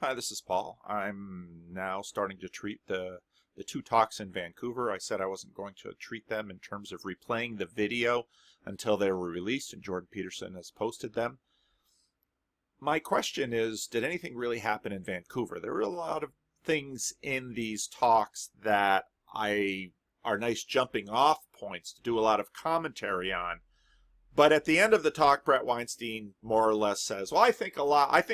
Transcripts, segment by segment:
Hi, this is Paul. I'm now starting to treat the two talks in Vancouver. I said I wasn't going to treat them in terms of replaying the video until they were released, and Jordan Peterson has posted them. My question is, did anything really happen in Vancouver? There were a lot of things in these talks that are nice jumping off points to do a lot of commentary on. But at the end of the talk, Brett Weinstein more or less says, well, I think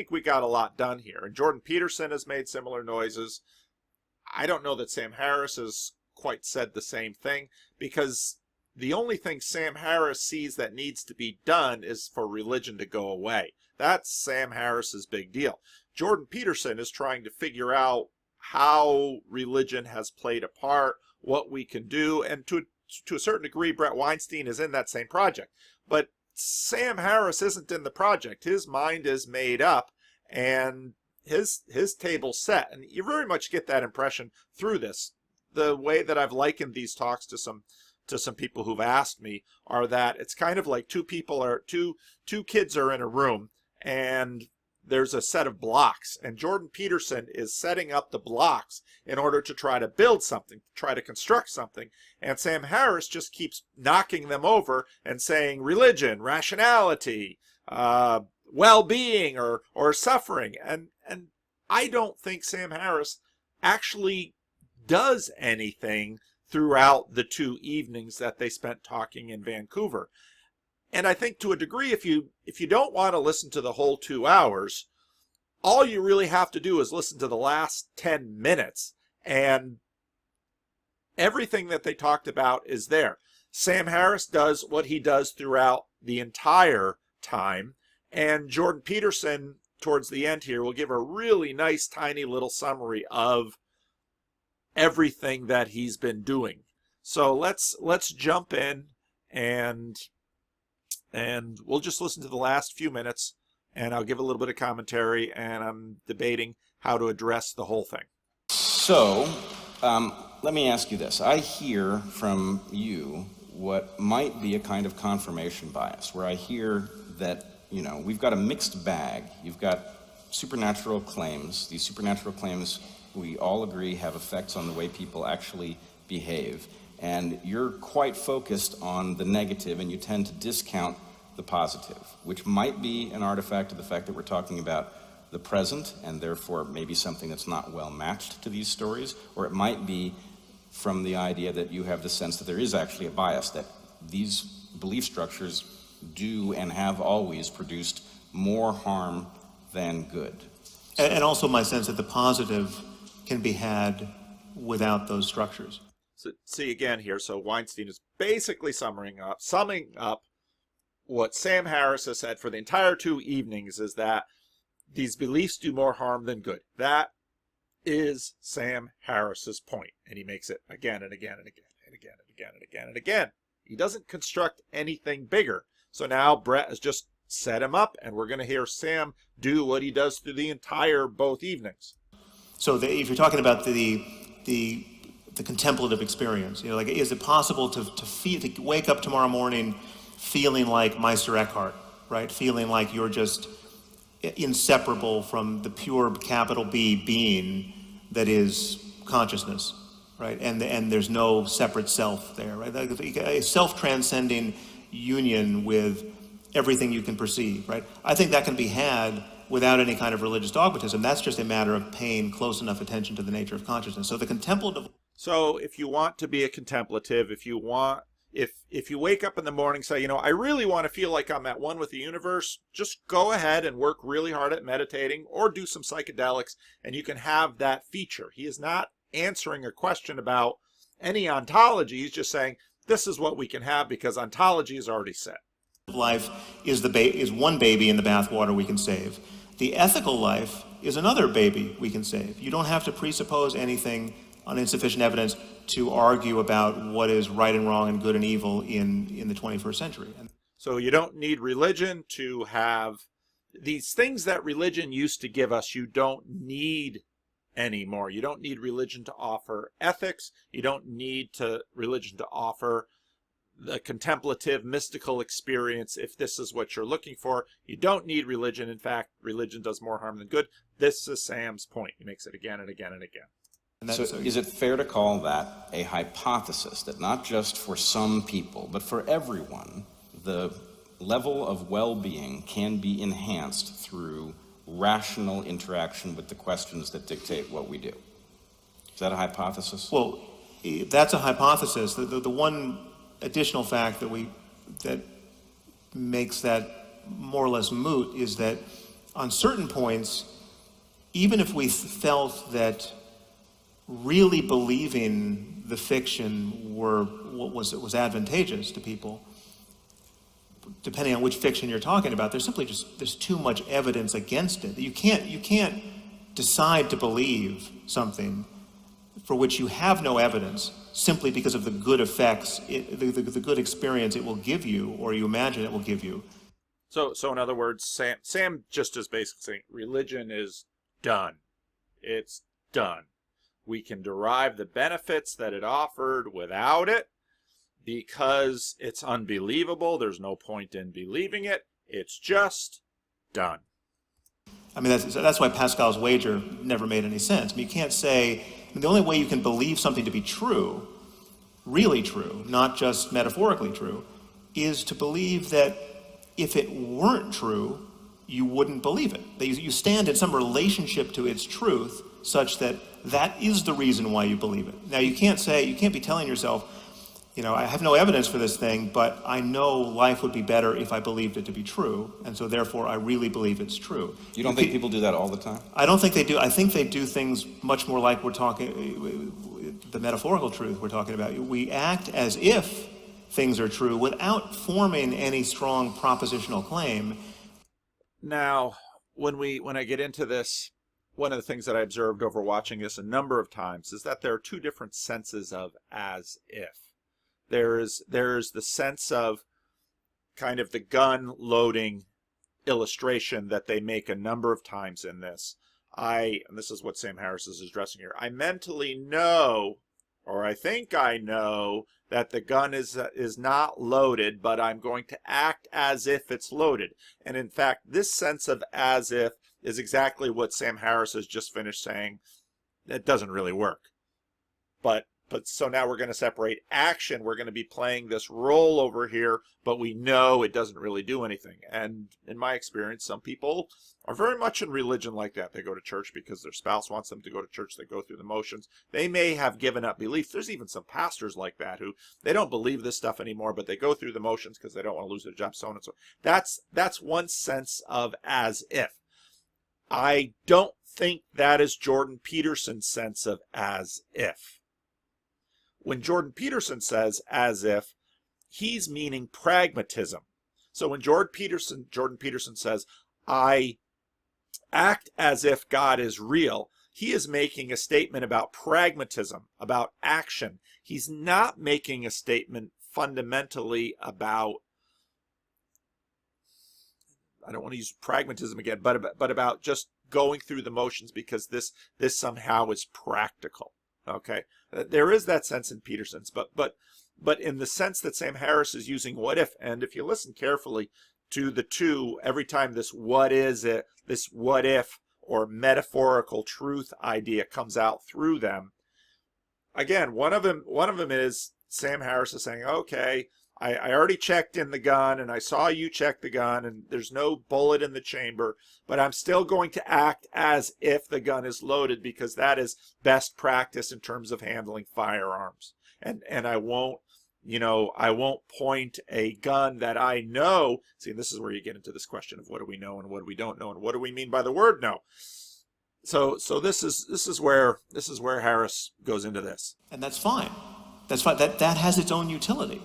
we got a lot done here. And Jordan Peterson has made similar noises. I don't know that Sam Harris has quite said the same thing, because the only thing Sam Harris sees that needs to be done is for religion to go away. That's Sam Harris's big deal. Jordan Peterson is trying to figure out how religion has played a part, what we can do, and to a certain degree, Brett Weinstein is in that same project. But Sam Harris isn't in the project. His mind is made up, and his table's set. And you very much get that impression through this. The way that I've likened these talks to some people who've asked me are that it's kind of like two kids are in a room, and there's a set of blocks, and Jordan Peterson is setting up the blocks in order to try to build something, try to construct something, and Sam Harris just keeps knocking them over and saying religion, rationality, well-being, or suffering, and I don't think Sam Harris actually does anything throughout the 2 evenings that they spent talking in Vancouver. And I think to a degree, if you don't want to listen to the whole 2 hours, all you really have to do is listen to the last 10 minutes, and everything that they talked about is there. Sam Harris does what he does throughout the entire time, and Jordan Peterson, towards the end here, will give a really nice tiny little summary of everything that he's been doing. So let's jump in, and we'll just listen to the last few minutes, and I'll give a little bit of commentary, and I'm debating how to address the whole thing. So, let me ask you this. I hear from you what might be a kind of confirmation bias, where I hear that, we've got a mixed bag. You've got supernatural claims. These supernatural claims, we all agree, have effects on the way people actually behave. And you're quite focused on the negative, and you tend to discount the positive, which might be an artifact of the fact that we're talking about the present, and therefore maybe something that's not well matched to these stories, or it might be from the idea that you have the sense that there is actually a bias, that these belief structures do and have always produced more harm than good. And also my sense that the positive can be had without those structures. So see again here, so Weinstein is basically summing up what Sam Harris has said for the entire 2 evenings, is that these beliefs do more harm than good. That is Sam Harris's point, and he makes it again and again and again and again and again and again and again. He doesn't construct anything bigger. So now Brett has just set him up, and we're going to hear Sam do what he does through the entire both evenings. So if you're talking about the contemplative experience, is it possible to wake up tomorrow morning feeling like Meister Eckhart, right? Feeling like you're just inseparable from the pure capital B being that is consciousness, right? And there's no separate self there, right? A self-transcending union with everything you can perceive, right? I think that can be had without any kind of religious dogmatism. That's just a matter of paying close enough attention to the nature of consciousness. So the contemplative. So if you want to be a contemplative, if you wake up in the morning, say, I really want to feel like I'm at one with the universe, just go ahead and work really hard at meditating or do some psychedelics, and you can have that feature. He is not answering a question about any ontology. He's just saying, this is what we can have because ontology is already set. Life is one baby in the bathwater we can save. The ethical life is another baby we can save. You don't have to presuppose anything on insufficient evidence to argue about what is right and wrong and good and evil in the 21st century. So you don't need religion to have these things that religion used to give us. You don't need anymore. You don't need religion to offer ethics. You don't need religion to offer the contemplative, mystical experience if this is what you're looking for. You don't need religion. In fact, religion does more harm than good. This is Sam's point. He makes it again and again and again. So is it fair to call that a hypothesis, that not just for some people, but for everyone, the level of well-being can be enhanced through rational interaction with the questions that dictate what we do? Is that a hypothesis? Well, that's a hypothesis. The one additional fact that makes that more or less moot is that on certain points, even if we felt that really believing the fiction was advantageous to people, depending on which fiction you're talking about, there's too much evidence against it. You can't decide to believe something for which you have no evidence simply because of the good effects, the good experience it will give you, or you imagine it will give you. So in other words, Sam just is basically saying religion is done. It's done. We can derive the benefits that it offered without it because it's unbelievable. There's no point in believing it. It's just done. I mean, that's why Pascal's wager never made any sense. I mean, you can't say, the only way you can believe something to be true, really true, not just metaphorically true, is to believe that if it weren't true, you wouldn't believe it. That you stand in some relationship to its truth such that is the reason why you believe it. Now, you can't be telling yourself, I have no evidence for this thing, but I know life would be better if I believed it to be true, and so therefore I really believe it's true. You don't think people do that all the time? I don't think they do. I think they do things much more like we're talking, the metaphorical truth we're talking about. We act as if things are true without forming any strong propositional claim. Now, when I get into this, one of the things that I observed over watching this a number of times is that there are two different senses of as if. There's the sense of kind of the gun loading illustration that they make a number of times in this. And this is what Sam Harris is addressing here. I mentally know, or I think I know, that the gun is not loaded, but I'm going to act as if it's loaded. And in fact, this sense of as if is exactly what Sam Harris has just finished saying. It doesn't really work. But so now we're going to separate action. We're going to be playing this role over here, but we know it doesn't really do anything. And in my experience, some people are very much in religion like that. They go to church because their spouse wants them to go to church. They go through the motions. They may have given up belief. There's even some pastors like that who they don't believe this stuff anymore, but they go through the motions because they don't want to lose their job, so on and so on. That's one sense of as if. I don't think that is Jordan Peterson's sense of as if. When Jordan Peterson says as if, he's meaning pragmatism. So when Jordan Peterson says, I act as if God is real, he is making a statement about pragmatism, about action. He's not making a statement fundamentally about, I don't want to use pragmatism again, but about just going through the motions because this somehow is practical. Okay, there is that sense in Peterson's, but in the sense that Sam Harris is using what if, and if you listen carefully to the two, every time this what is it, this what if or metaphorical truth idea comes out through them, again, one of them is Sam Harris is saying, okay, I already checked in the gun and I saw you check the gun and there's no bullet in the chamber, but I'm still going to act as if the gun is loaded because that is best practice in terms of handling firearms. And I won't point a gun that I know. See, this is where you get into this question of what do we know and what do we don't know and what do we mean by the word know. So this is where Harris goes into this. And that's fine. That's fine. That has its own utility.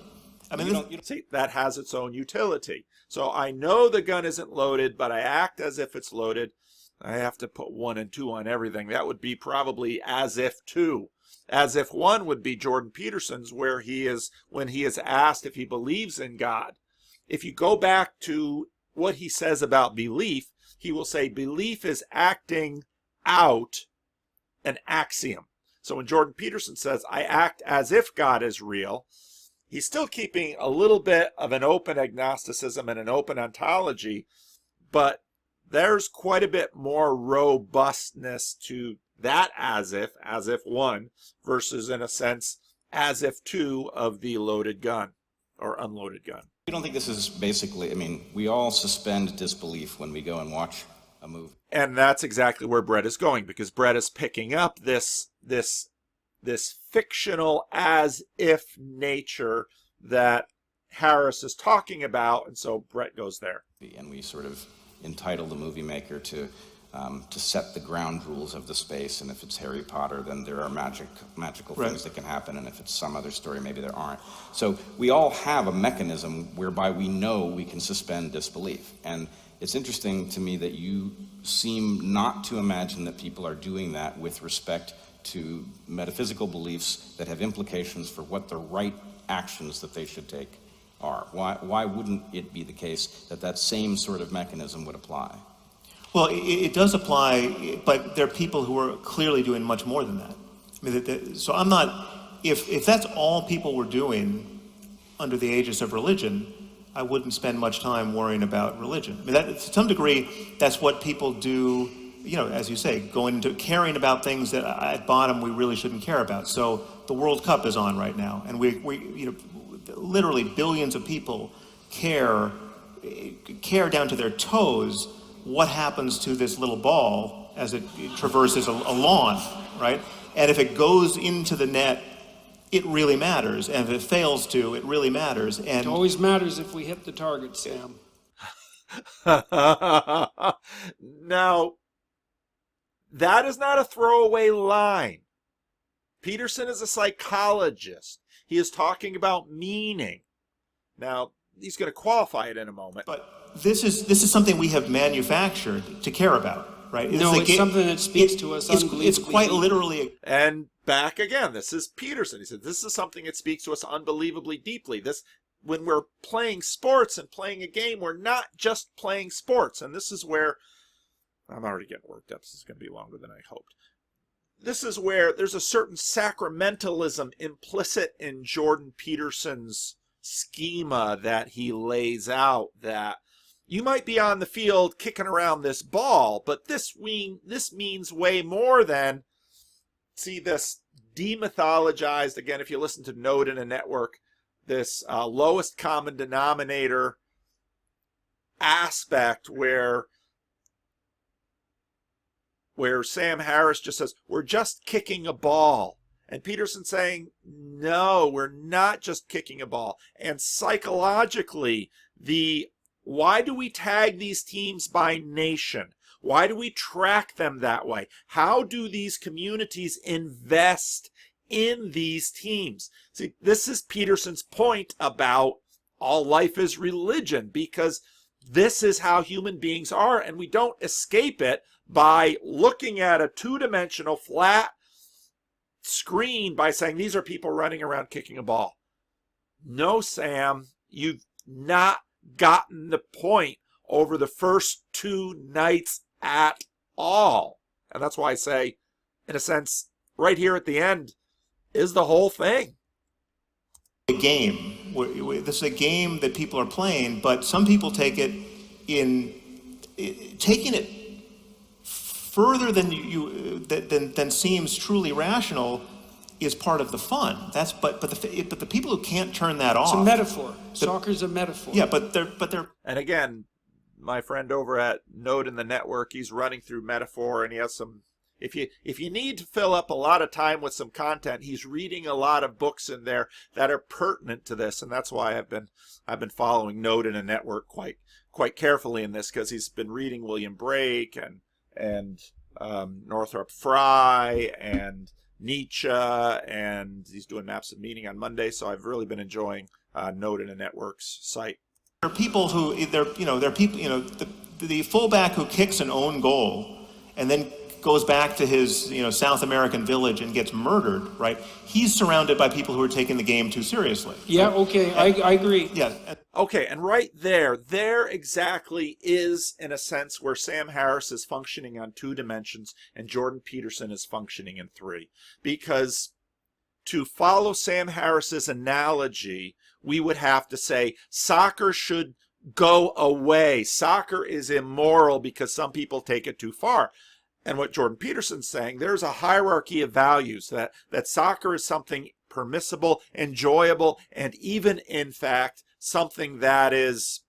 I mean, you don't see, that has its own utility. So I know the gun isn't loaded, but I act as if it's loaded. I have to put 1 and 2 on everything. That would be probably as if 2. As if 1 would be Jordan Peterson's, where when he is asked if he believes in God. If you go back to what he says about belief, he will say belief is acting out an axiom. So when Jordan Peterson says, I act as if God is real, he's still keeping a little bit of an open agnosticism and an open ontology, but there's quite a bit more robustness to that as if one, versus in a sense as if two of the loaded gun or unloaded gun. You don't think this is basically, I mean, we all suspend disbelief when we go and watch a movie. And that's exactly where Brett is going, because Brett is picking up this fictional as if nature that Harris is talking about, and so Brett goes there. And we sort of entitle the movie maker to set the ground rules of the space, and if it's Harry Potter, then there are magical things that can happen, and if it's some other story, maybe there aren't. So we all have a mechanism whereby we know we can suspend disbelief. And it's interesting to me that you seem not to imagine that people are doing that with respect to metaphysical beliefs that have implications for what the right actions that they should take are. Why wouldn't it be the case that that same sort of mechanism would apply? Well, it does apply, but there are people who are clearly doing much more than that. I mean, so I'm not, if that's all people were doing under the aegis of religion, I wouldn't spend much time worrying about religion. I mean, to some degree, that's what people do, you know, as you say, going into caring about things that at bottom we really shouldn't care about. So the World Cup is on right now, and we you know, literally billions of people care down to their toes what happens to this little ball as it traverses a lawn, right? And if it goes into the net, it really matters. And if it fails to, it really matters. And it always matters if we hit the target, Sam. Now, that is not a throwaway line. Peterson is a psychologist. He is talking about meaning. Now, he's going to qualify it in a moment. But this is something we have manufactured to care about, right? It's something that speaks to us unbelievably. It's quite literally. And back again, this is Peterson. He said, this is something that speaks to us unbelievably deeply. This, when we're playing sports and playing a game, we're not just playing sports. And this is where, I'm already getting worked up. This is going to be longer than I hoped. This is where there's a certain sacramentalism implicit in Jordan Peterson's schema that he lays out, that you might be on the field kicking around this ball, but this means way more than, see, this demythologized, again, if you listen to Node in a Network, this lowest common denominator aspect where Sam Harris just says, we're just kicking a ball. And Peterson saying, no, we're not just kicking a ball. And psychologically, why do we tag these teams by nation? Why do we track them that way? How do these communities invest in these teams? See, this is Peterson's point about all life is religion, because this is how human beings are, and we don't escape it by looking at a two-dimensional flat screen by saying these are people running around kicking a ball. No, Sam, you've not gotten the point over the first two nights at all. And that's why I say, in a sense, right here at the end is the whole thing. A game. This is a game that people are playing, but some people take it taking it further than seems truly rational is part of the fun. But the people who can't turn that off. It's a metaphor. Soccer's a metaphor. Yeah, but they're. And again, my friend over at Node in the Network, he's running through metaphor, and he has some. If you need to fill up a lot of time with some content, he's reading a lot of books in there that are pertinent to this, and that's why I've been following Node in a Network quite carefully in this, because he's been reading William Brake and Northrop Frye and Nietzsche, and he's doing Maps of Meaning on Monday. So I've really been enjoying Node in a Network's site. There are people who the fullback who kicks an own goal and then goes back to his South American village and gets murdered, right? He's surrounded by people who are taking the game too seriously. Yeah, okay, I agree. Yeah. Okay, and right there exactly is, in a sense, where Sam Harris is functioning on two dimensions and Jordan Peterson is functioning in three. Because to follow Sam Harris's analogy, we would have to say soccer should go away. Soccer is immoral because some people take it too far. And what Jordan Peterson's saying, there's a hierarchy of values, that soccer is something permissible, enjoyable, and even, in fact, something that is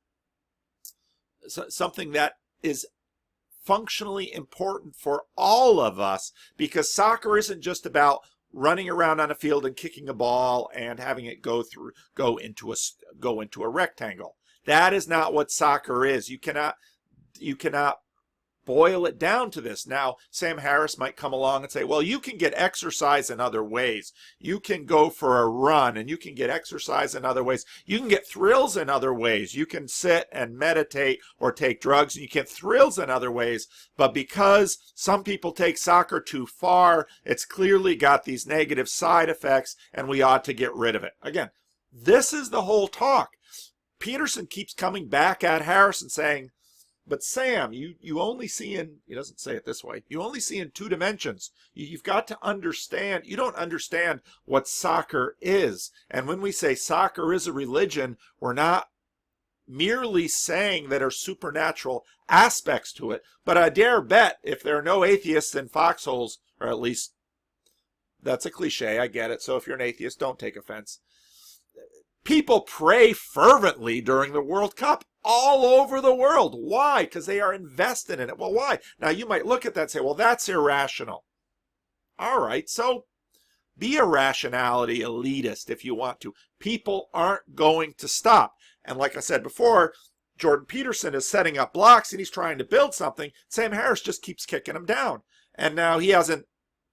functionally important for all of us, because soccer isn't just about running around on a field and kicking a ball and having it go into a rectangle. That is not what soccer is. You cannot boil it down to this. Now, Sam Harris might come along and say, well, you can get exercise in other ways. You can go for a run and you can get exercise in other ways. You can get thrills in other ways. You can sit and meditate or take drugs and you get thrills in other ways. But because some people take soccer too far, it's clearly got these negative side effects and we ought to get rid of it. Again, this is the whole talk. Peterson keeps coming back at Harris and saying, but Sam, you only see in, he doesn't say it this way, you only see in two dimensions. You've got to understand, you don't understand what soccer is. And when we say soccer is a religion, we're not merely saying that there are supernatural aspects to it. But I dare bet if there are no atheists in foxholes, or at least that's a cliche, I get it. So if you're an atheist, don't take offense. People pray fervently during the World Cup all over the world. Why? Because they are invested in it. Well, why? Now, you might look at that and say, well, that's irrational. All right, so be a rationality elitist if you want to. People aren't going to stop. And like I said before, Jordan Peterson is setting up blocks and he's trying to build something. Sam Harris just keeps kicking him down. And now he hasn't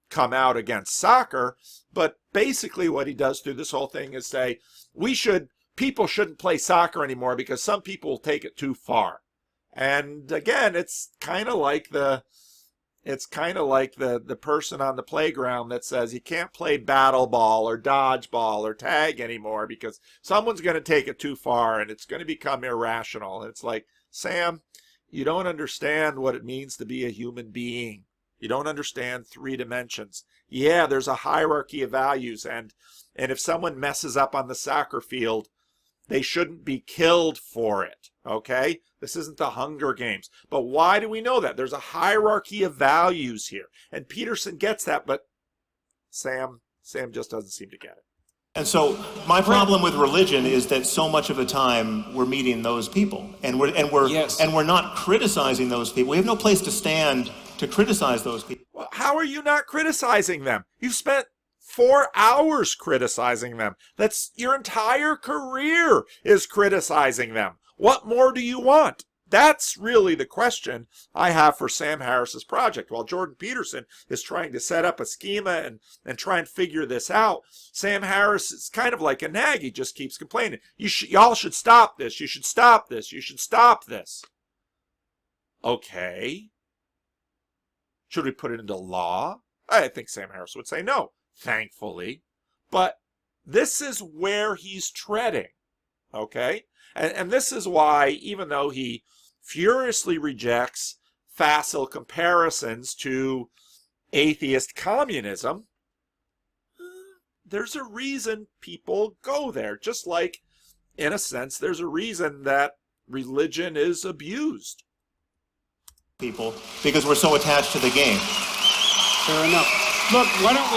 come out against soccer, but basically what he does through this whole thing is say, people shouldn't play soccer anymore because some people will take it too far. And again, it's kind of like the person on the playground that says you can't play battle ball or dodgeball or tag anymore because someone's going to take it too far and it's going to become irrational. And it's like, Sam, you don't understand what it means to be a human being. You don't understand three dimensions. Yeah, there's a hierarchy of values, and if someone messes up on the soccer field, they shouldn't be killed for it, okay? This isn't the Hunger Games. But why do we know that? There's a hierarchy of values here, and Peterson gets that, but Sam just doesn't seem to get it. And so my problem with religion is that so much of the time we're meeting those people, and we're not criticizing those people. We have no place to stand to criticize those people. Well, how are you not criticizing them? You've spent 4 hours criticizing them. That's your entire career is criticizing them. What more do you want? That's really the question I have for Sam Harris's project. While Jordan Peterson is trying to set up a schema and try and figure this out, Sam Harris is kind of like a nag. He just keeps complaining. Y'all should stop this. You should stop this. You should stop this. Okay. Should we put it into law? I think Sam Harris would say no, thankfully. But this is where he's treading, okay? And this is why, even though he furiously rejects facile comparisons to atheist communism, there's a reason people go there. Just like, in a sense, there's a reason that religion is abused. People, because we're so attached to the game. Fair enough. Look, why don't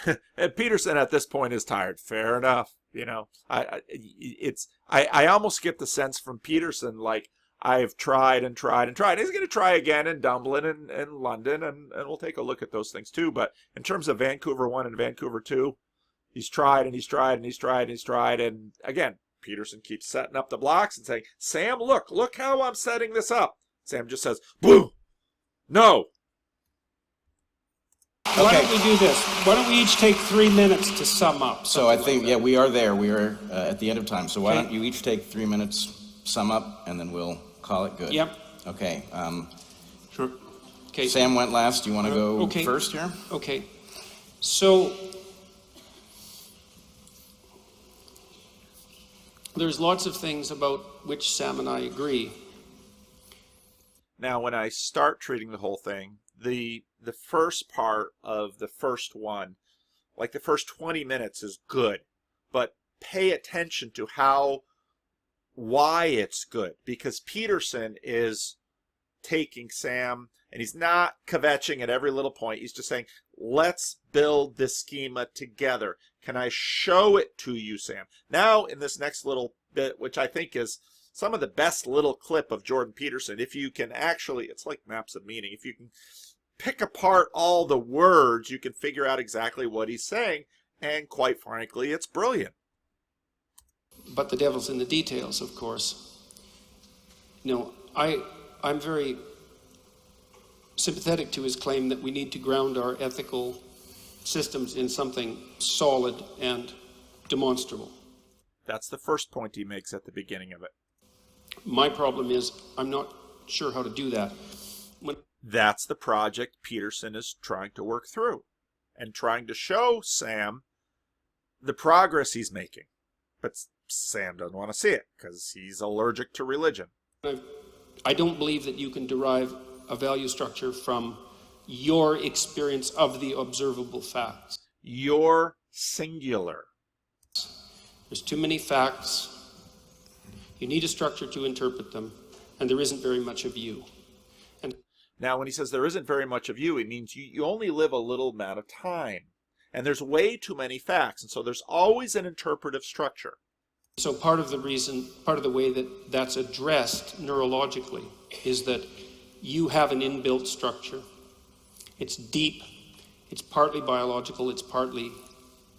we... And Peterson at this point is tired. Fair enough. You know, I almost get the sense from Peterson like I've tried and tried and tried. He's going to try again in Dublin and London, and we'll take a look at those things too. But in terms of Vancouver 1 and Vancouver 2, he's tried and he's tried and he's tried and he's tried. And again, Peterson keeps setting up the blocks and saying, Sam, look how I'm setting this up. Sam just says, boo, no. Okay. Why don't we do this? Why don't we each take 3 minutes to sum up? So I think, yeah, we are there. We are at the end of time. So why don't you each take 3 minutes, sum up, and then we'll call it good. Yep. Okay. Sure. Okay. Sam went last. You want to go okay. first here? Okay. So there's lots of things about which Sam and I agree. Now, when I start treating the whole thing, the first part of the first one, like the first 20 minutes is good, but pay attention to how why it's good, because Peterson is taking Sam and he's not kvetching at every little point. He's just saying, let's build this schema together. Can I show it to you, Sam? Now, in this next little bit, which I think is some of the best little clip of Jordan Peterson, if you can actually, it's like maps of meaning, if you can pick apart all the words, you can figure out exactly what he's saying, and quite frankly, it's brilliant. But the devil's in the details, of course. You know, I'm very sympathetic to his claim that we need to ground our ethical systems in something solid and demonstrable. That's the first point he makes at the beginning of it. My problem is I'm not sure how to do that. That's the project Peterson is trying to work through and trying to show Sam the progress he's making. But Sam doesn't want to see it because he's allergic to religion. I don't believe that you can derive a value structure from your experience of the observable facts. You're singular. There's too many facts. You need a structure to interpret them, and there isn't very much of you. And now, when he says there isn't very much of you, it means you only live a little amount of time. And there's way too many facts, and so there's always an interpretive structure. so part of the reason, part of the way that that's addressed neurologically is that you have an inbuilt structure. It's deep. It's partly biological. It's partly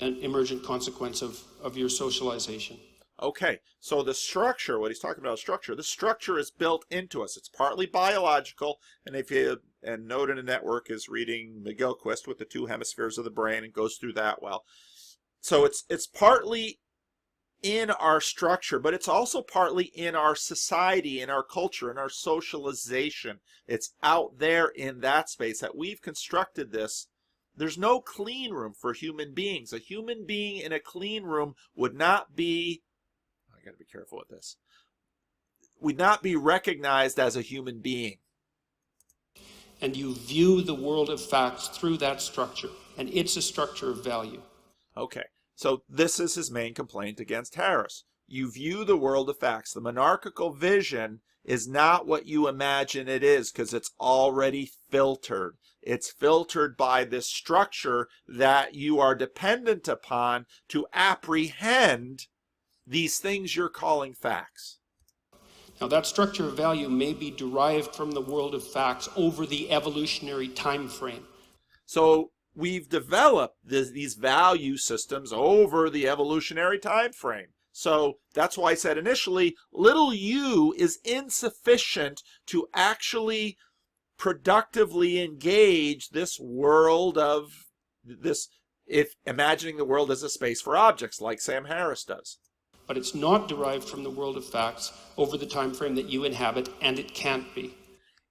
an emergent consequence of your socialization. Okay, so the structure, what he's talking about, structure, the structure is built into us. It's partly biological, and Node in a Network is reading McGilchrist with the two hemispheres of the brain and goes through that well. So it's partly in our structure, but it's also partly in our society, in our culture, in our socialization. It's out there in that space that we've constructed this. There's no clean room for human beings. A human being in a clean room would not be, I got to be careful with this, would not be recognized as a human being. And you view the world of facts through that structure, and it's a structure of value. Okay, so this is his main complaint against Harris. You view the world of facts. The monarchical vision is not what you imagine it is because it's already filtered. It's filtered by this structure that you are dependent upon to apprehend these things you're calling facts. Now, that structure of value may be derived from the world of facts over the evolutionary time frame. So we've developed these value systems over the evolutionary time frame. So that's why I said initially, little u is insufficient to actually productively engage this world of this, if imagining the world as a space for objects like Sam Harris does. But it's not derived from the world of facts over the time frame that you inhabit, and it can't be.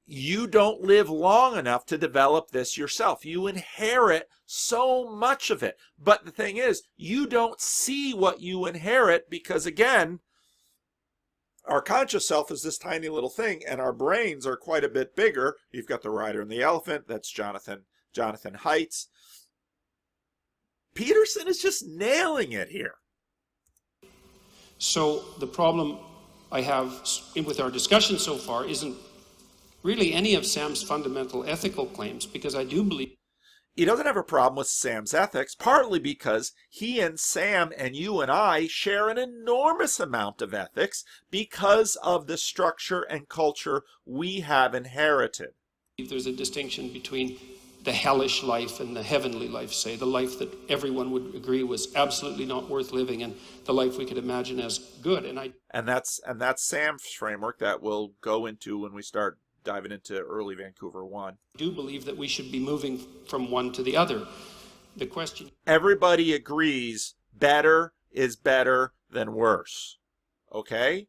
You don't live long enough to develop this yourself. You inherit so much of it. But the thing is, you don't see what you inherit because, again, our conscious self is this tiny little thing, and our brains are quite a bit bigger. You've got the rider and the elephant. That's Jonathan Haidt's. Peterson is just nailing it here. So the problem I have with our discussion so far isn't really any of Sam's fundamental ethical claims, because I do believe he doesn't have a problem with Sam's ethics, partly because he and Sam and you and I share an enormous amount of ethics because of the structure and culture we have inherited. there's a distinction between the hellish life and the heavenly life, say, the life that everyone would agree was absolutely not worth living, and the life we could imagine as good. And that's Sam's framework that we'll go into when we start diving into early Vancouver 1. I do believe that we should be moving from one to the other. The question... Everybody agrees better is better than worse. Okay?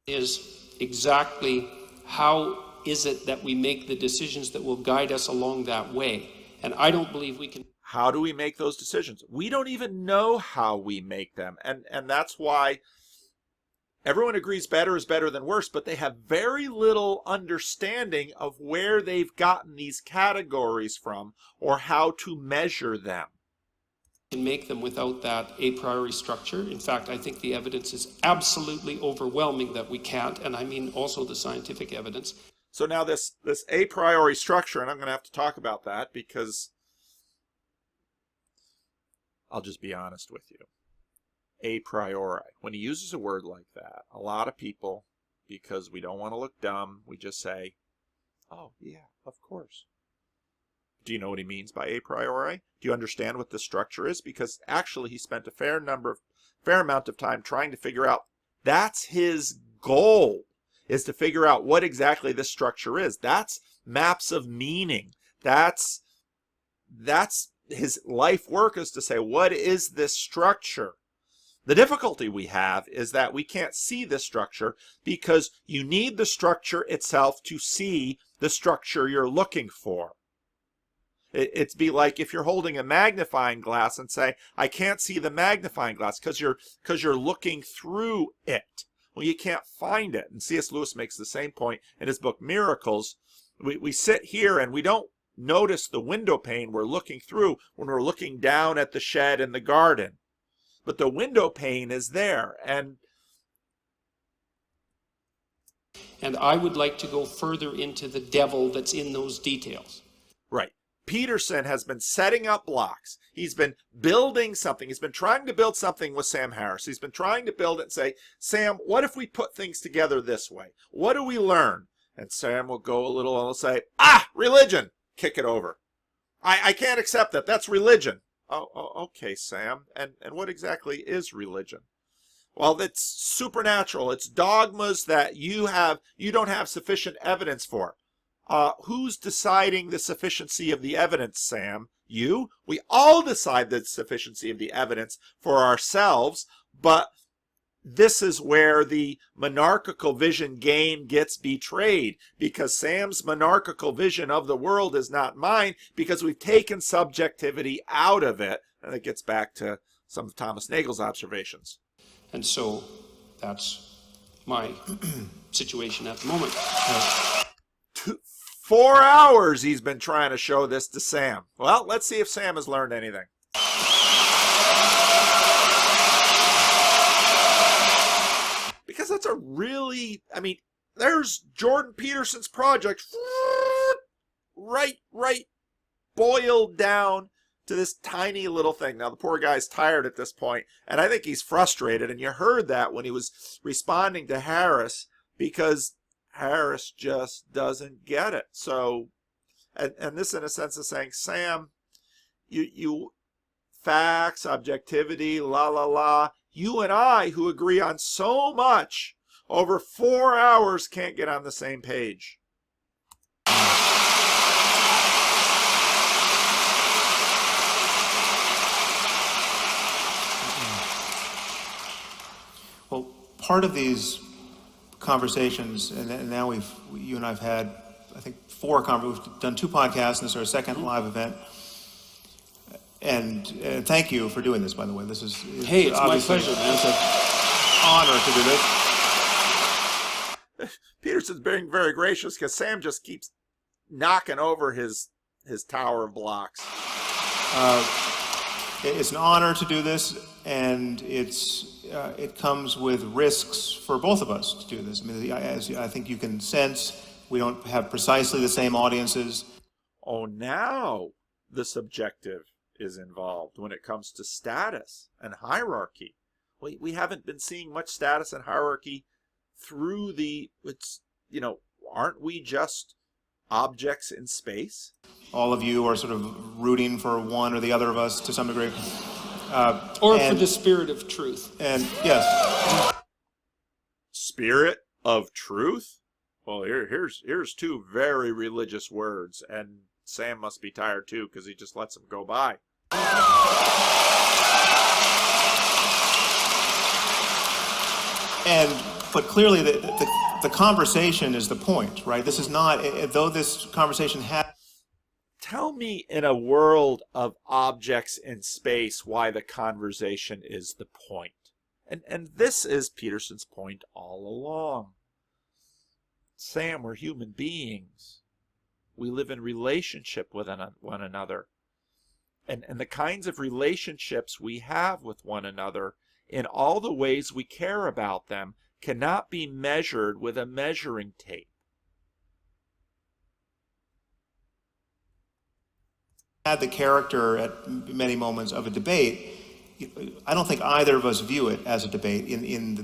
Is exactly how is it that we make the decisions that will guide us along that way? And I don't believe we can... How do we make those decisions? We don't even know how we make them. And that's why everyone agrees better is better than worse, but they have very little understanding of where they've gotten these categories from or how to measure them. can make them without that a priori structure. In fact, I think the evidence is absolutely overwhelming that we can't, and I mean also the scientific evidence. So now this a priori structure, and I'm going to have to talk about that because I'll just be honest with you. A priori. When he uses a word like that, a lot of people, because we don't want to look dumb, we just say, oh, yeah, of course. Do you know what he means by a priori? Do you understand what the structure is? Because actually he spent a fair amount of time trying to figure out, that's his goal, is to figure out what exactly this structure is. That's maps of meaning. That's his life work, is to say, what is this structure? The difficulty we have is that we can't see the structure because you need the structure itself to see the structure you're looking for. It'd be like if you're holding a magnifying glass and say, I can't see the magnifying glass because you're looking through it. Well, you can't find it. And C.S. Lewis makes the same point in his book Miracles. We sit here and we don't notice the window pane we're looking through when we're looking down at the shed in the garden. But the window pane is there. And I would like to go further into the devil that's in those details. right. Peterson has been setting up blocks. He's been building something. He's been trying to build something with Sam Harris. He's been trying to build it and say, Sam, what if we put things together this way? What do we learn? And Sam will go a little and will say, religion. Kick it over. I can't accept that. That's religion. Oh, okay, Sam. And what exactly is religion? Well, it's supernatural. It's dogmas that you don't have sufficient evidence for. Who's deciding the sufficiency of the evidence, Sam? You? We all decide the sufficiency of the evidence for ourselves, but this is where the monarchical vision game gets betrayed, because Sam's monarchical vision of the world is not mine, because we've taken subjectivity out of it. And it gets back to some of Thomas Nagel's observations. And so that's my situation at the moment. 4 hours he's been trying to show this to Sam. Well, let's see if Sam has learned anything. Because that's a really, there's Jordan Peterson's project right boiled down to this tiny little thing. Now, the poor guy's tired at this point, and I think he's frustrated, and you heard that when he was responding to Harris, because Harris just doesn't get it. So, and this in a sense is saying, Sam, you facts, objectivity, you and I, who agree on so much, over 4 hours can't get on the same page. Well, part of these conversations, and now you and I've had, I think, 4 conversations. We've done 2 podcasts, and this is our second live event. And thank you for doing this, by the way. It's my pleasure, man. It's an honor to do this. Peterson's being very gracious because Sam just keeps knocking over his tower of blocks. It's an honor to do this, and it comes with risks for both of us to do this. As I think you can sense, we don't have precisely the same audiences. Oh, now the subjective is involved when it comes to status and hierarchy. We haven't been seeing much status and hierarchy through aren't we just objects in space? All of you are sort of rooting for one or the other of us to some degree. Or for the spirit of truth. And yes. Spirit of truth? Well, here's 2 very religious words, and Sam must be tired too because he just lets them go by. But clearly the conversation is the point, right? This is not, though this conversation has... Tell me, in a world of objects in space, why the conversation is the point. And this is Peterson's point all along. Sam, we're human beings. We live in relationship with one another. and the kinds of relationships we have with one another in all the ways we care about them cannot be measured with a measuring tape. Had the character at many moments of a debate. I don't think either of us view it as a debate in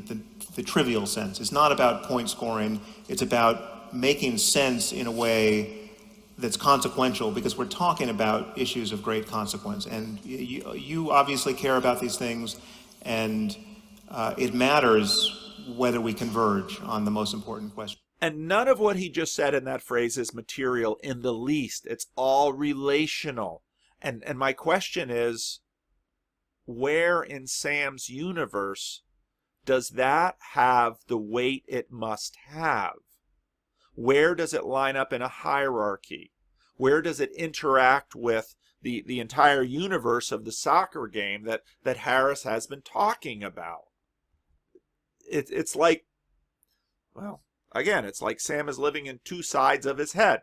the trivial sense. It's not about point scoring. It's about making sense in a way that's consequential, because we're talking about issues of great consequence. And you obviously care about these things, and it matters whether we converge on the most important question. And none of what he just said in that phrase is material in the least. It's all relational. And my question is, where in Sam's universe does that have the weight it must have? Where does it line up in a hierarchy? Where does it interact with the entire universe of the soccer game that Harris has been talking about? It's like, well, again, it's like Sam is living in two sides of his head.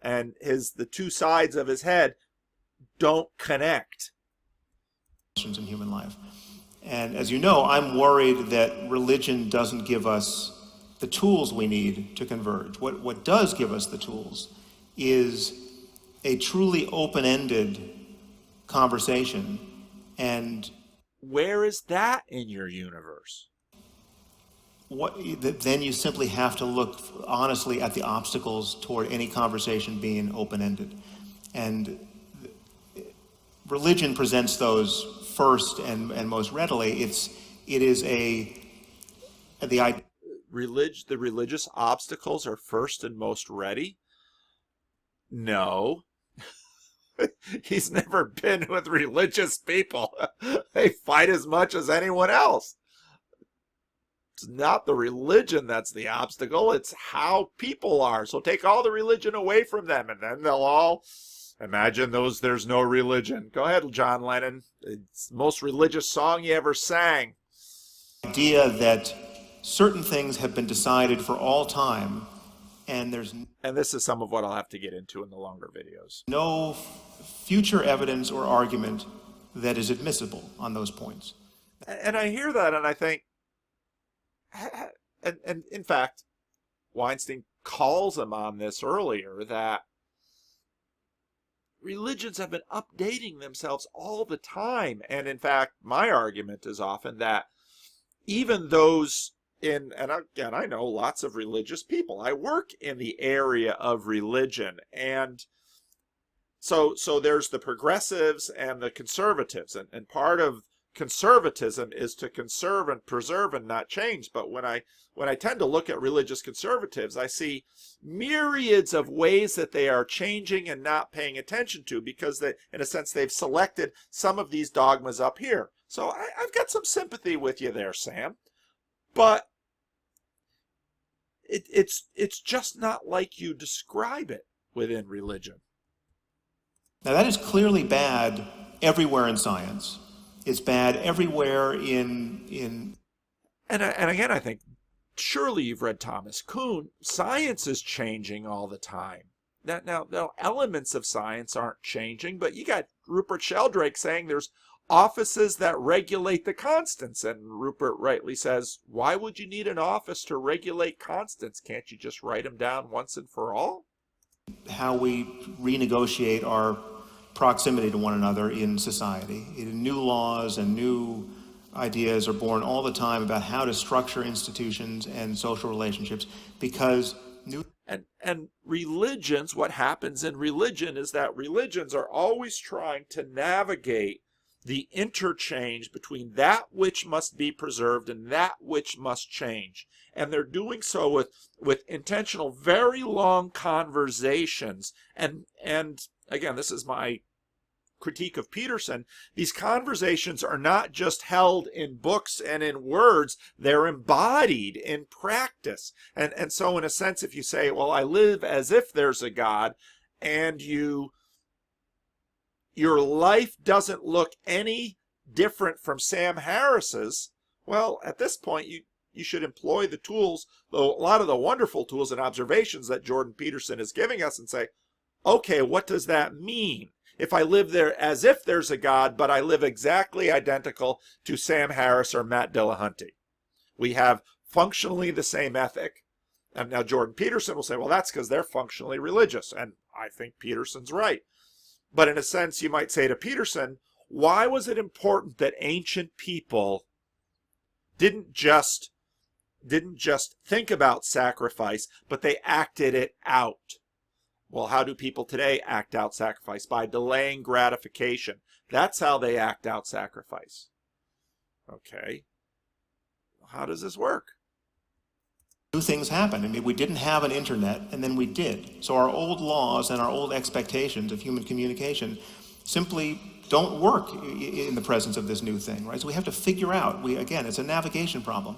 And the two sides of his head don't connect. In human life. And as you know, I'm worried that religion doesn't give us the tools we need to converge. What does give us the tools is a truly open-ended conversation. And where is that in your universe? Then you simply have to look honestly at the obstacles toward any conversation being open-ended. And religion presents those first and most readily. The religious obstacles are first and most ready? No. He's never been with religious people. They fight as much as anyone else. It's not the religion that's the obstacle, it's how people are. So take all the religion away from them, and then they'll all imagine there's no religion. Go ahead, John Lennon. It's the most religious song you ever sang. The idea that certain things have been decided for all time, and this is some of what I'll have to get into in the longer videos. No future evidence or argument that is admissible on those points. And I hear that, and I think, and in fact, Weinstein calls him on this earlier, that religions have been updating themselves all the time. And in fact, my argument is often that even those and again, I know lots of religious people. I work in the area of religion. And so there's the progressives and the conservatives. And part of conservatism is to conserve and preserve and not change. But when I tend to look at religious conservatives, I see myriads of ways that they are changing and not paying attention to, because they, in a sense, they've selected some of these dogmas up here. So I've got some sympathy with you there, Sam. But it's just not like you describe it within religion. Now that is clearly bad everywhere in science. It's bad everywhere in And again, I think surely you've read Thomas Kuhn. Science is changing all the time. Now elements of science aren't changing, but you got Rupert Sheldrake saying there's offices that regulate the constants, and Rupert rightly says, why would you need an office to regulate constants? Can't you just write them down once and for all? How we renegotiate our proximity to one another in society. New laws and new ideas are born all the time about how to structure institutions and social relationships, because and religions, what happens in religion is that religions are always trying to navigate the interchange between that which must be preserved and that which must change. And they're doing so with intentional, very long conversations. And again, this is my critique of Peterson. These conversations are not just held in books and in words, they're embodied in practice. And so in a sense, if you say, well, I live as if there's a God, and your life doesn't look any different from Sam Harris's, well, at this point, you should employ the tools, though a lot of the wonderful tools and observations that Jordan Peterson is giving us, and say, okay, what does that mean? if I live there as if there's a God, but I live exactly identical to Sam Harris or Matt Dillahunty. We have functionally the same ethic. And now Jordan Peterson will say, well, that's because they're functionally religious. And I think Peterson's right. But in a sense, you might say to Peterson, why was it important that ancient people didn't just think about sacrifice, but they acted it out? Well, how do people today act out sacrifice? By delaying gratification. That's how they act out sacrifice. Okay. How does this work? New things happen. I mean, we didn't have an internet, and then we did. So our old laws and our old expectations of human communication simply don't work in the presence of this new thing, right? So we have to figure out, again, it's a navigation problem.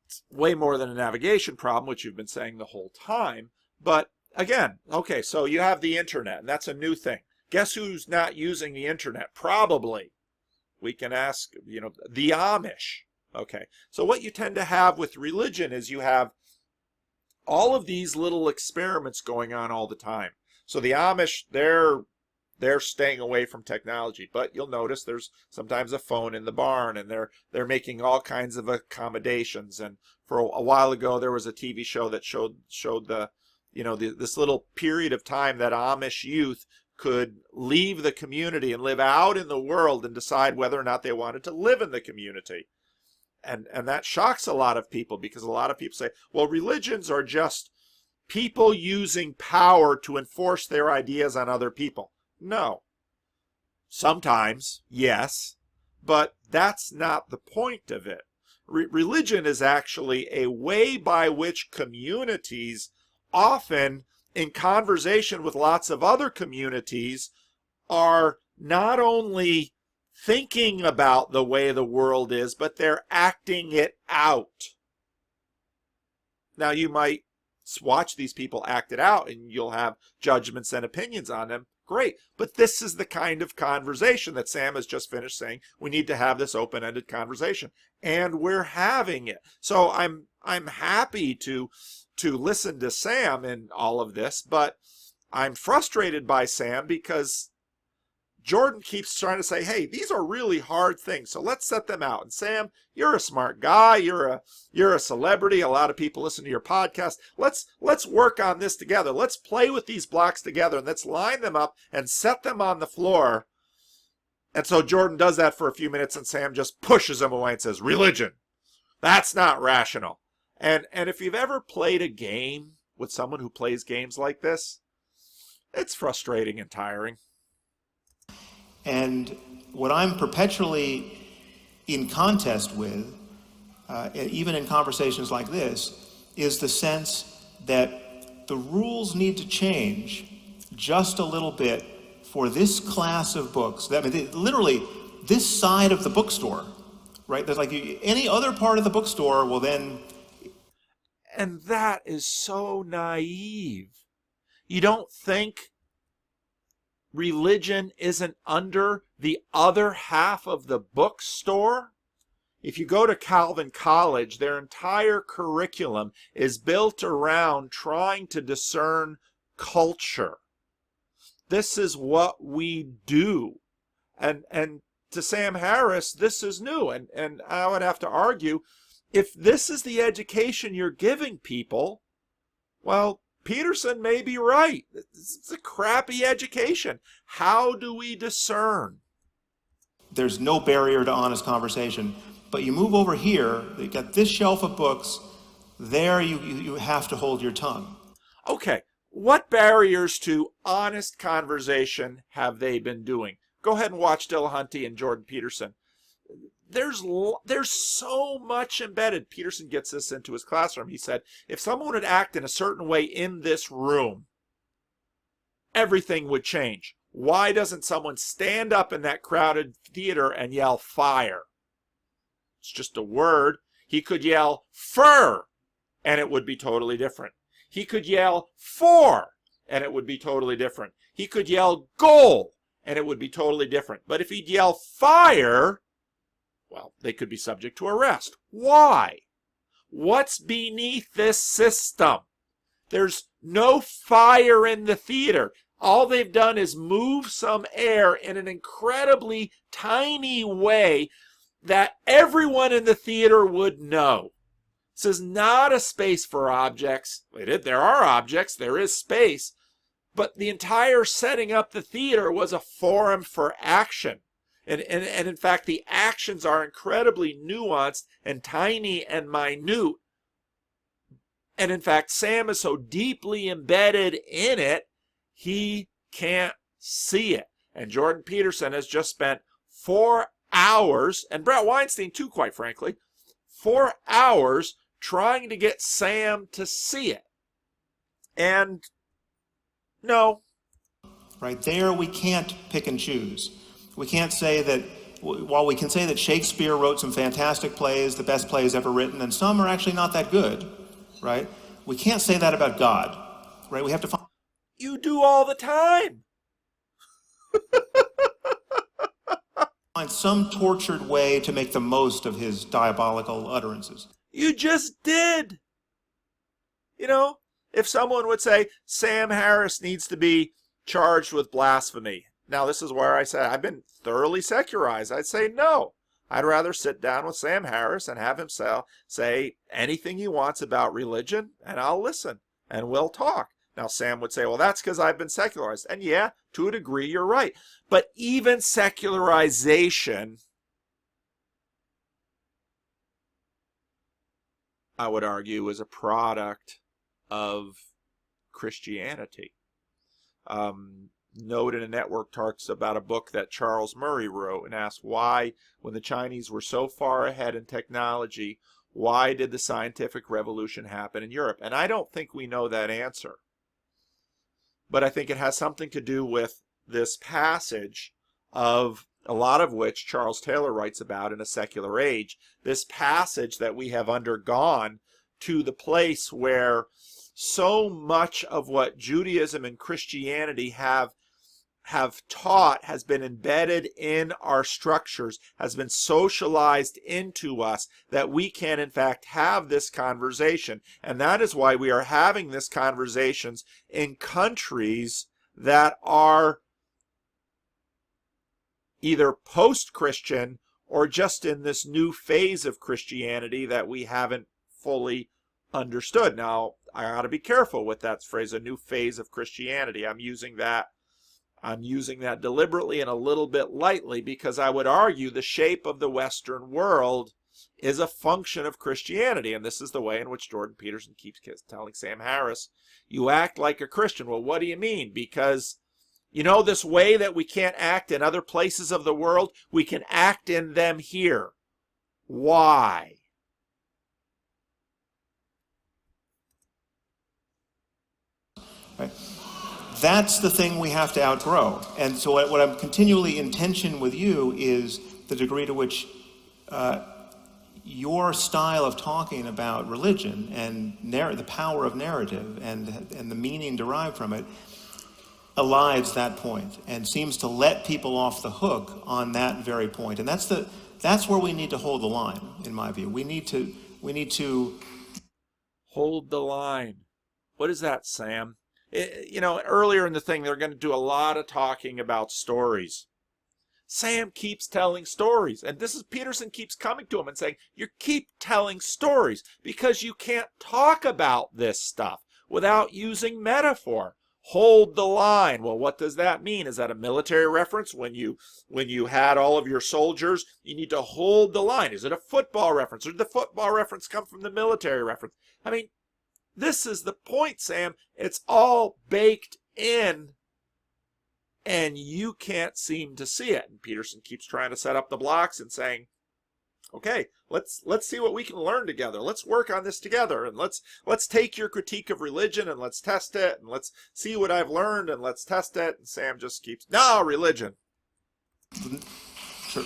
It's way more than a navigation problem, which you've been saying the whole time. But again, okay, so you have the internet, and that's a new thing. Guess who's not using the internet? Probably. We can ask, the Amish. Okay, so what you tend to have with religion is you have all of these little experiments going on all the time. So the Amish, they're staying away from technology, but you'll notice there's sometimes a phone in the barn, and they're making all kinds of accommodations. And for a while ago, there was a TV show that showed the this little period of time that Amish youth could leave the community and live out in the world and decide whether or not they wanted to live in the community. And that shocks a lot of people, because a lot of people say, well, religions are just people using power to enforce their ideas on other people. No. Sometimes, yes, but that's not the point of it. Religion is actually a way by which communities, often in conversation with lots of other communities, are not only thinking about the way the world is, but they're acting it out. Now, you might watch these people act it out, and you'll have judgments and opinions on them. Great. But this is the kind of conversation that Sam has just finished saying we need to have, this open-ended conversation. And we're having it. So I'm happy to listen to Sam in all of this, but I'm frustrated by Sam because Jordan keeps trying to say, hey, these are really hard things, so let's set them out. And Sam, you're a smart guy. You're a celebrity. A lot of people listen to your podcast. Let's work on this together. Let's play with these blocks together, and let's line them up and set them on the floor. And so Jordan does that for a few minutes, and Sam just pushes him away and says, religion, that's not rational. And if you've ever played a game with someone who plays games like this, it's frustrating and tiring. And what I'm perpetually in contest with, even in conversations like this, is the sense that the rules need to change just a little bit for this class of books. I mean, literally, this side of the bookstore, right? There's like any other part of the bookstore will then... And that is so naive. You don't think religion isn't under the other half of the bookstore? If you go to Calvin College, their entire curriculum is built around trying to discern culture. This is what we do. And to Sam Harris, this is new. And I would have to argue, if this is the education you're giving people, well, Peterson may be right. It's a crappy education. How do we discern? There's no barrier to honest conversation. But you move over here, you got this shelf of books, there you have to hold your tongue. Okay, what barriers to honest conversation have they been doing? Go ahead and watch Dillahunty and Jordan Peterson. There's so much embedded. Peterson gets this into his classroom. He said, if someone would act in a certain way in this room, everything would change. Why doesn't someone stand up in that crowded theater and yell fire? It's just a word. He could yell fur, and it would be totally different. He could yell for, and it would be totally different. He could yell goal, and it would be totally different. But if he'd yell fire, well, they could be subject to arrest. Why? What's beneath this system? There's no fire in the theater. All they've done is move some air in an incredibly tiny way that everyone in the theater would know. This is not a space for objects. There are objects, there is space, but the entire setting up the theater was a forum for action. And in fact, the actions are incredibly nuanced and tiny and minute. And in fact, Sam is so deeply embedded in it, he can't see it. And Jordan Peterson has just spent 4 hours, and Brett Weinstein too, quite frankly, 4 hours trying to get Sam to see it. And no. Right there, we can't pick and choose. We can't say that, while we can say that Shakespeare wrote some fantastic plays, the best plays ever written, and some are actually not that good, right? We can't say that about God, right? We have to find... You do all the time. Find some tortured way to make the most of his diabolical utterances. You just did. You know, if someone would say Sam Harris needs to be charged with blasphemy. Now, this is where I said I've been thoroughly secularized. I'd say no. I'd rather sit down with Sam Harris and have him say anything he wants about religion, and I'll listen, and we'll talk. Now, Sam would say, well, that's because I've been secularized. And yeah, to a degree, you're right. But even secularization, I would argue, is a product of Christianity. Note in a Network talks about a book that Charles Murray wrote and asked why, when the Chinese were so far ahead in technology, why did the scientific revolution happen in Europe? And I don't think we know that answer. But I think it has something to do with this passage, of a lot of which Charles Taylor writes about in A Secular Age, this passage that we have undergone to the place where so much of what Judaism and Christianity have taught has been embedded in our structures, has been socialized into us, that we can in fact have this conversation. And that is why we are having this conversations in countries that are either post-Christian or just in this new phase of Christianity that we haven't fully understood. Now, I ought to be careful with that phrase, a new phase of Christianity. I'm using that deliberately and a little bit lightly, because I would argue the shape of the Western world is a function of Christianity. And this is the way in which Jordan Peterson keeps telling Sam Harris, you act like a Christian. Well, what do you mean? Because, you know, this way that we can't act in other places of the world, we can act in them here. Why? Right. That's the thing we have to outgrow. And so what I'm continually in tension with you is the degree to which your style of talking about religion and the power of narrative and the meaning derived from it elides that point and seems to let people off the hook on that very point. And that's where we need to hold the line, in my view. We need to hold the line. What is that, Sam? You know, earlier in the thing, they're going to do a lot of talking about stories. Sam keeps telling stories, and this is Peterson keeps coming to him and saying, you keep telling stories because you can't talk about this stuff without using metaphor. Hold the line. Well, what does that mean? Is that a military reference? When you had all of your soldiers, you need to hold the line. Is it a football reference? Or did the football reference come from the military reference? I mean, this is the point, Sam. It's all baked in, and you can't seem to see it. And Peterson keeps trying to set up the blocks and saying, okay, let's see what we can learn together. Let's work on this together, and let's take your critique of religion and let's test it, and let's see what I've learned and let's test it. And Sam just keeps, no, religion. Sure.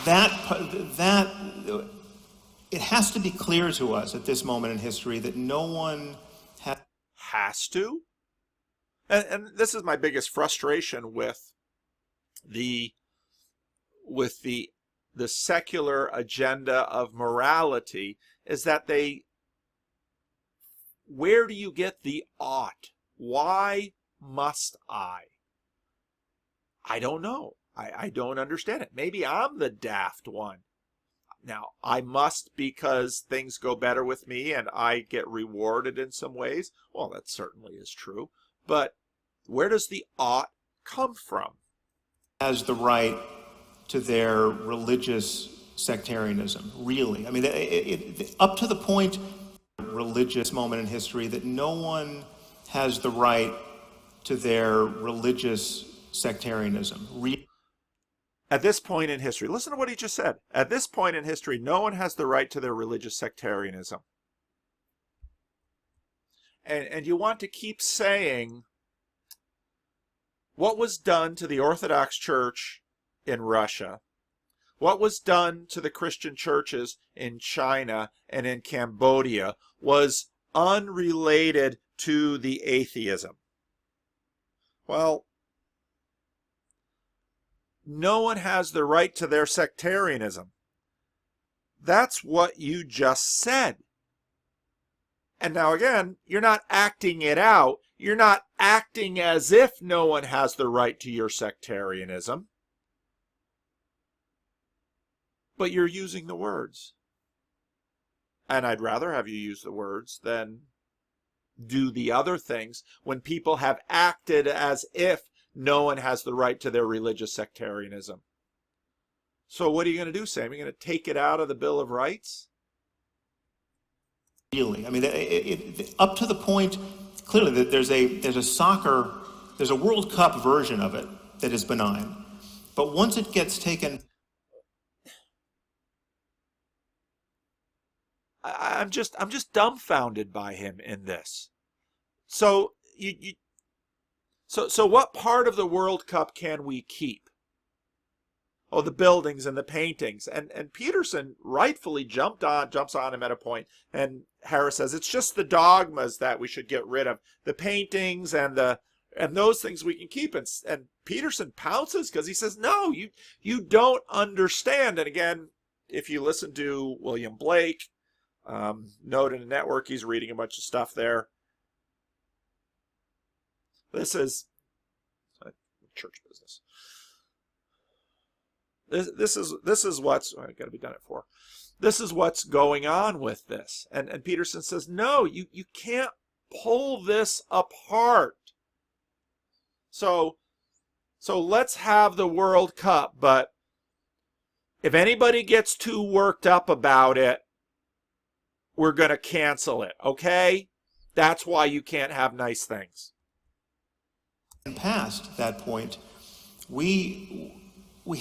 That it has to be clear to us at this moment in history that no one has to. And this is my biggest frustration with the secular agenda of morality, is that they where do you get the ought? Why must I? I don't know. I don't understand it. Maybe I'm the daft one. Now, I must because things go better with me and I get rewarded in some ways. Well, that certainly is true. But where does the ought come from? Has the right to their religious sectarianism, really. I mean, up to the point, religious moment in history, that no one has the right to their religious sectarianism. At this point in history, listen to what he just said. At this point in history, no one has the right to their religious sectarianism. And you want to keep saying what was done to the Orthodox Church in Russia, what was done to the Christian churches in China and in Cambodia was unrelated to the atheism. Well, no one has the right to their sectarianism. That's what you just said. And now again, you're not acting it out. You're not acting as if no one has the right to your sectarianism. But you're using the words. And I'd rather have you use the words than do the other things when people have acted as if no one has the right to their religious sectarianism. So what are you going to do, Sam? You're going to take it out of the Bill of Rights? Really, I mean, up to the point, clearly, that there's a World Cup version of it that is benign. But once it gets taken... I'm just dumbfounded by him in this. So So what part of the World Cup can we keep? Oh, the buildings and the paintings. And Peterson rightfully jumps on him at a point, and Harris says it's just the dogmas that we should get rid of. The paintings and those things we can keep. And Peterson pounces because he says, no, you don't understand. And again, if you listen to William Blake, Note in the Network, he's reading a bunch of stuff there. This is church business. This is what's I got to be done at 4. This is what's going on with this, and Peterson says, no, you can't pull this apart. So let's have the World Cup, but if anybody gets too worked up about it, we're going to cancel it. Okay, that's why you can't have nice things. Past that point, we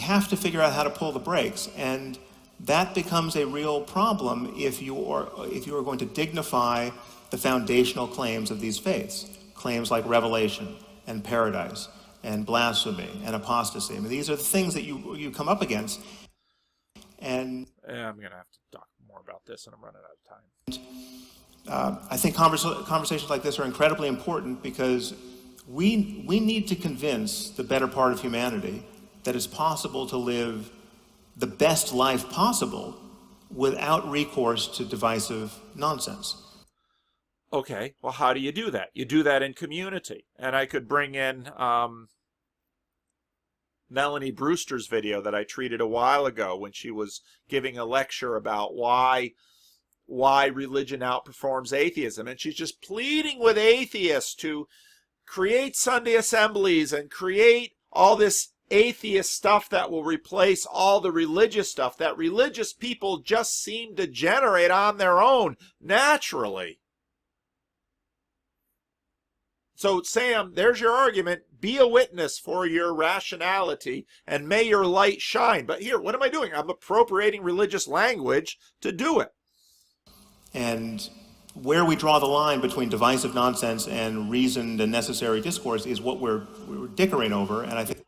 have to figure out how to pull the brakes, and that becomes a real problem if you are going to dignify the foundational claims of these faiths, claims like revelation and paradise and blasphemy and apostasy. I mean, these are the things that you come up against. And I'm going to have to talk more about this, and I'm running out of time. I think conversations like this are incredibly important because we need to convince the better part of humanity that it's possible to live the best life possible without recourse to divisive nonsense. Okay, well, how do you do that? You do that in community. And I could bring in Melanie Brewster's video that I treated a while ago when she was giving a lecture about why religion outperforms atheism. And she's just pleading with atheists to create Sunday assemblies and create all this atheist stuff that will replace all the religious stuff that religious people just seem to generate on their own naturally. So, Sam, there's your argument. Be a witness for your rationality and may your light shine. But here, what am I doing? I'm appropriating religious language to do it. And where we draw the line between divisive nonsense and reasoned and necessary discourse is what we're dickering over. And I think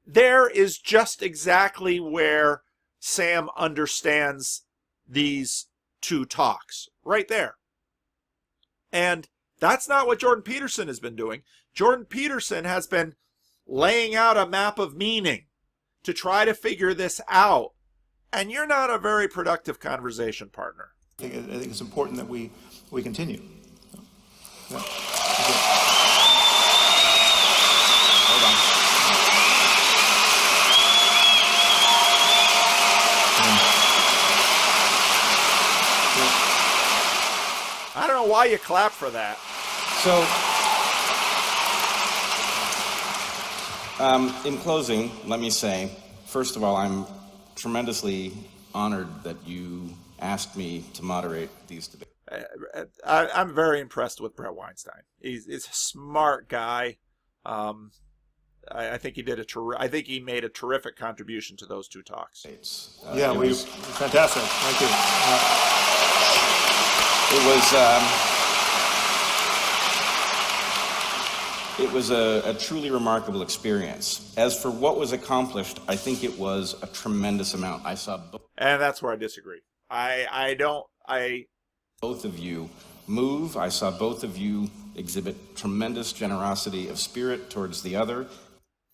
there is just exactly where Sam understands these two talks, right there. And that's not what Jordan Peterson has been doing. Jordan Peterson has been laying out a map of meaning to try to figure this out. And you're not a very productive conversation partner. I think it's important that we continue. Yeah. Hold on. I don't know why you clap for that. So, in closing, let me say, first of all, I'm tremendously honored that you asked me to moderate these debates. I'm very impressed with Brett Weinstein. He's a smart guy. I think he did I think he made a terrific contribution to those two talks. Fantastic. Thank you. It was a truly remarkable experience. As for what was accomplished, I think it was a tremendous amount. I saw and that's where I disagree. Both of you move. I saw both of you exhibit tremendous generosity of spirit towards the other.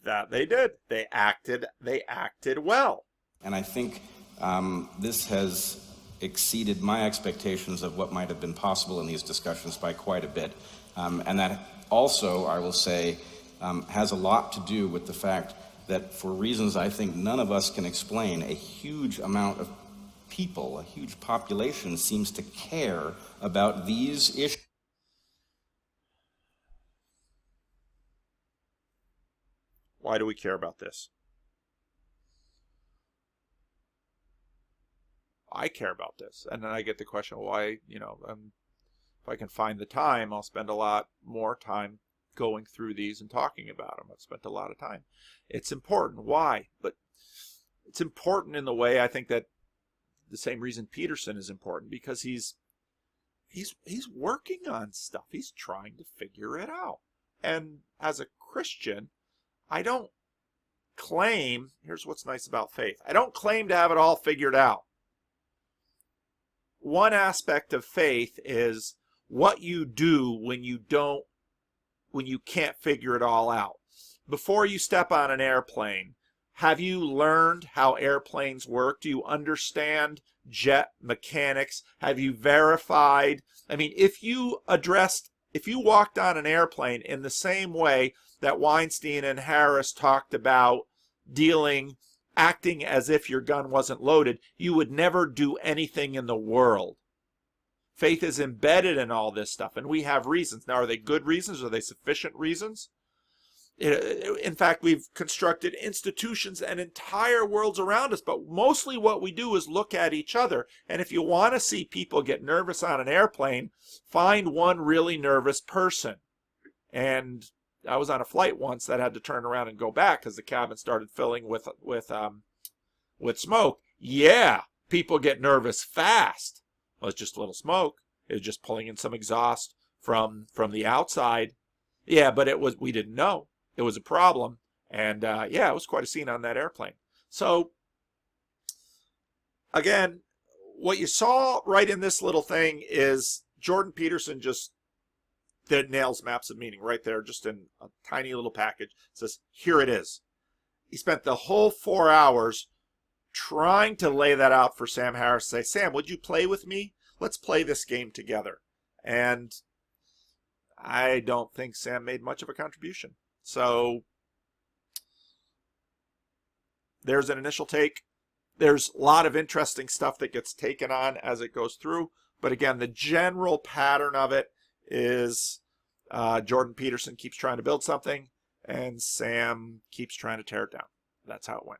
That they did. They acted well. And I think this has exceeded my expectations of what might have been possible in these discussions by quite a bit. And that also, I will say, has a lot to do with the fact that for reasons I think none of us can explain, a huge amount of people, a huge population seems to care about these issues. Why do we care about this? I care about this. And then I get the question, why, if I can find the time, I'll spend a lot more time going through these and talking about them. I've spent a lot of time. It's important. Why? But it's important in the way I think that the same reason Peterson is important, because he's working on stuff. He's trying to figure it out. And as a Christian, I don't claim, here's what's nice about faith, I don't claim to have it all figured out. One aspect of faith is what you do when you can't figure it all out. Before you step on an airplane, have you learned how airplanes work? Do you understand jet mechanics? Have you verified? I mean, if you walked on an airplane in the same way that Weinstein and Harris talked about acting as if your gun wasn't loaded, you would never do anything in the world. Faith is embedded in all this stuff, and we have reasons. Now, are they good reasons? Are they sufficient reasons? In fact, we've constructed institutions and entire worlds around us, but mostly what we do is look at each other. And if you want to see people get nervous on an airplane, find one really nervous person. And I was on a flight once that had to turn around and go back because the cabin started filling with smoke. Yeah, people get nervous fast. Well, it's just a little smoke. It was just pulling in some exhaust from the outside. Yeah, but we didn't know. It was a problem. And it was quite a scene on that airplane. So, again, what you saw right in this little thing is Jordan Peterson just that nails maps of meaning right there, just in a tiny little package. It says, here it is. He spent the whole 4 hours trying to lay that out for Sam Harris. Say, Sam, would you play with me? Let's play this game together. And I don't think Sam made much of a contribution. So there's an initial take. There's a lot of interesting stuff that gets taken on as it goes through. But again, the general pattern of it is Jordan Peterson keeps trying to build something and Sam keeps trying to tear it down. That's how it went.